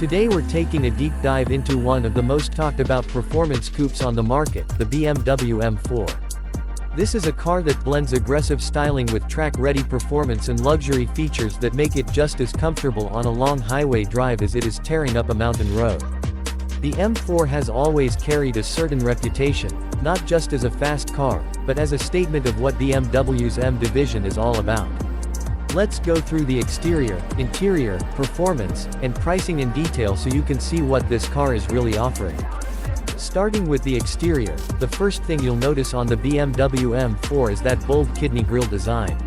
Today we're taking a deep dive into one of the most talked about performance coupes on the market, the BMW M4. This is a car that blends aggressive styling with track-ready performance and luxury features that make it just as comfortable on a long highway drive as it is tearing up a mountain road. The M4 has always carried a certain reputation, not just as a fast car, but as a statement of what BMW's M division is all about. Let's go through the exterior, interior, performance, and pricing in detail so you can see what this car is really offering. Starting with the exterior, the first thing you'll notice on the BMW M4 is that bold kidney grille design.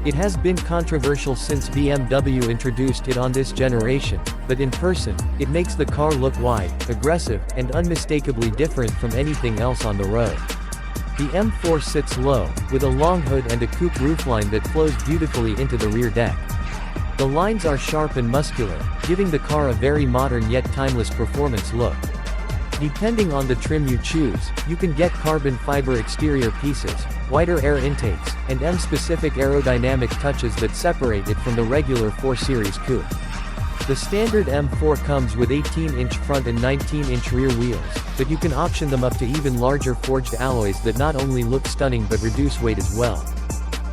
It has been controversial since BMW introduced it on this generation, but in person, it makes the car look wide, aggressive, and unmistakably different from anything else on the road. The M4 sits low, with a long hood and a coupe roofline that flows beautifully into the rear deck. The lines are sharp and muscular, giving the car a very modern yet timeless performance look. Depending on the trim you choose, you can get carbon fiber exterior pieces, wider air intakes, and M-specific aerodynamic touches that separate it from the regular 4 Series coupe. The standard M4 comes with 18-inch front and 19-inch rear wheels, but you can option them up to even larger forged alloys that not only look stunning but reduce weight as well.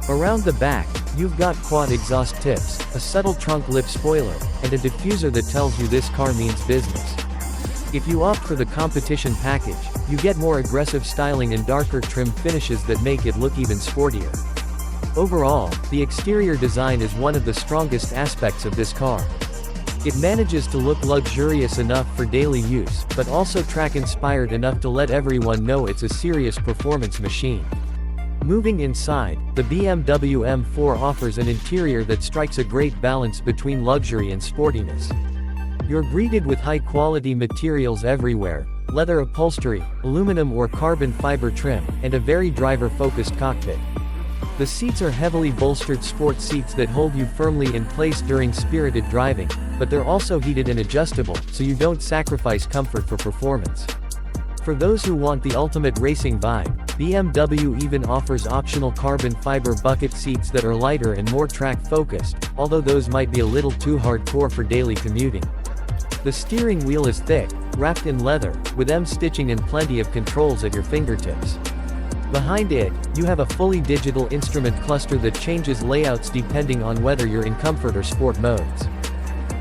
Around the back, you've got quad exhaust tips, a subtle trunk lip spoiler, and a diffuser that tells you this car means business. If you opt for the competition package, you get more aggressive styling and darker trim finishes that make it look even sportier. Overall, the exterior design is one of the strongest aspects of this car. It manages to look luxurious enough for daily use, but also track-inspired enough to let everyone know it's a serious performance machine. Moving inside, the BMW M4 offers an interior that strikes a great balance between luxury and sportiness. You're greeted with high-quality materials everywhere, leather upholstery, aluminum or carbon fiber trim, and a very driver-focused cockpit. The seats are heavily bolstered sport seats that hold you firmly in place during spirited driving, but they're also heated and adjustable, so you don't sacrifice comfort for performance. For those who want the ultimate racing vibe, BMW even offers optional carbon fiber bucket seats that are lighter and more track-focused, although those might be a little too hardcore for daily commuting. The steering wheel is thick, wrapped in leather, with M-stitching and plenty of controls at your fingertips. Behind it, you have a fully digital instrument cluster that changes layouts depending on whether you're in comfort or sport modes.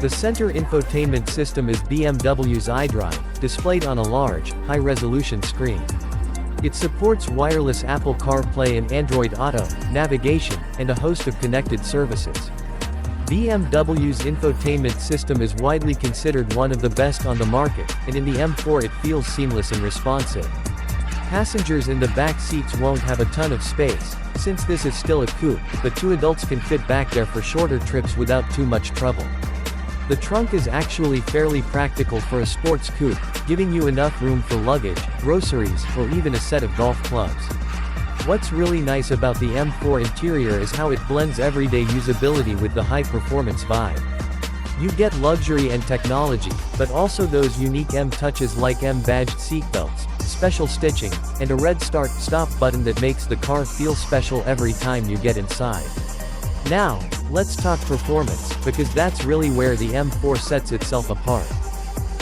The center infotainment system is BMW's xDrive, displayed on a large, high-resolution screen. It supports wireless Apple CarPlay and Android Auto, navigation, and a host of connected services. BMW's infotainment system is widely considered one of the best on the market, and in the M4 it feels seamless and responsive. Passengers in the back seats won't have a ton of space, since this is still a coupe, but 2 adults can fit back there for shorter trips without too much trouble. The trunk is actually fairly practical for a sports coupe, giving you enough room for luggage, groceries, or even a set of golf clubs. What's really nice about the M4 interior is how it blends everyday usability with the high-performance vibe. You get luxury and technology, but also those unique M touches like M-badged seatbelts, special stitching, and a red start-stop button that makes the car feel special every time you get inside. Now, let's talk performance, because that's really where the M4 sets itself apart.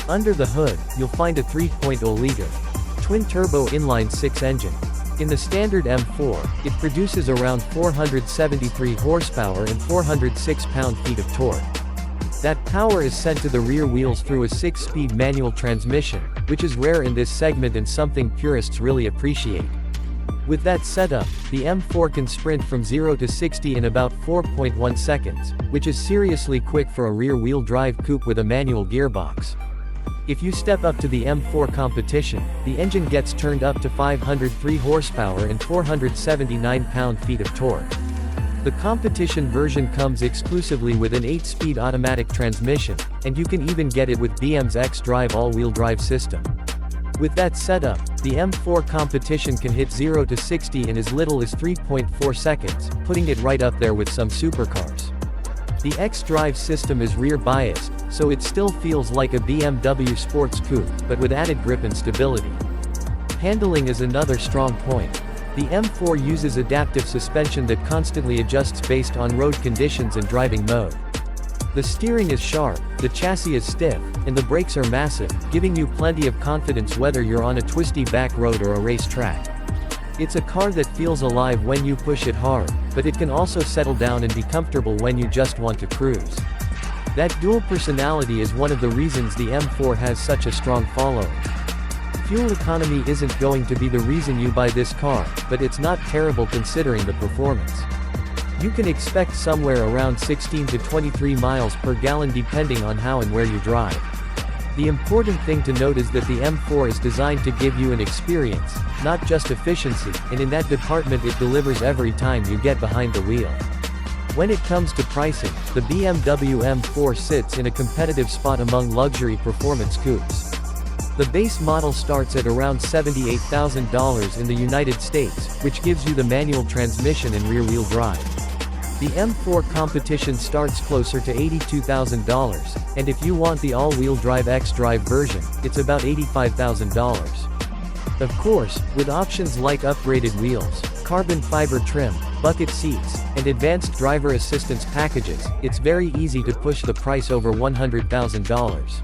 Under the hood, you'll find a 3.0-liter twin-turbo inline-6 engine. In the standard M4, it produces around 473 horsepower and 406 pound-feet of torque. That power is sent to the rear wheels through a 6-speed manual transmission, which is rare in this segment and something purists really appreciate. With that setup, the M4 can sprint from 0 to 60 in about 4.1 seconds, which is seriously quick for a rear-wheel drive coupe with a manual gearbox. If you step up to the M4 Competition, the engine gets turned up to 503 horsepower and 479 pound-feet of torque. The Competition version comes exclusively with an 8-speed automatic transmission, and you can even get it with BM's xDrive all-wheel drive system. With that setup, the M4 Competition can hit 0 to 60 in as little as 3.4 seconds, putting it right up there with some supercars. The xDrive system is rear-biased, so it still feels like a BMW sports coupe, but with added grip and stability. Handling is another strong point. The M4 uses adaptive suspension that constantly adjusts based on road conditions and driving mode. The steering is sharp, the chassis is stiff, and the brakes are massive, giving you plenty of confidence whether you're on a twisty back road or a racetrack. It's a car that feels alive when you push it hard, but it can also settle down and be comfortable when you just want to cruise. That dual personality is one of the reasons the M4 has such a strong following. Fuel economy isn't going to be the reason you buy this car, but it's not terrible considering the performance. You can expect somewhere around 16 to 23 miles per gallon depending on how and where you drive. The important thing to note is that the M4 is designed to give you an experience, not just efficiency, and in that department it delivers every time you get behind the wheel. When it comes to pricing, the BMW M4 sits in a competitive spot among luxury performance coupes. The base model starts at around $78,000 in the United States, which gives you the manual transmission and rear-wheel drive. The M4 Competition starts closer to $82,000, and if you want the all-wheel drive xDrive version, it's about $85,000. Of course, with options like upgraded wheels, carbon fiber trim, bucket seats, and advanced driver assistance packages, it's very easy to push the price over $100,000.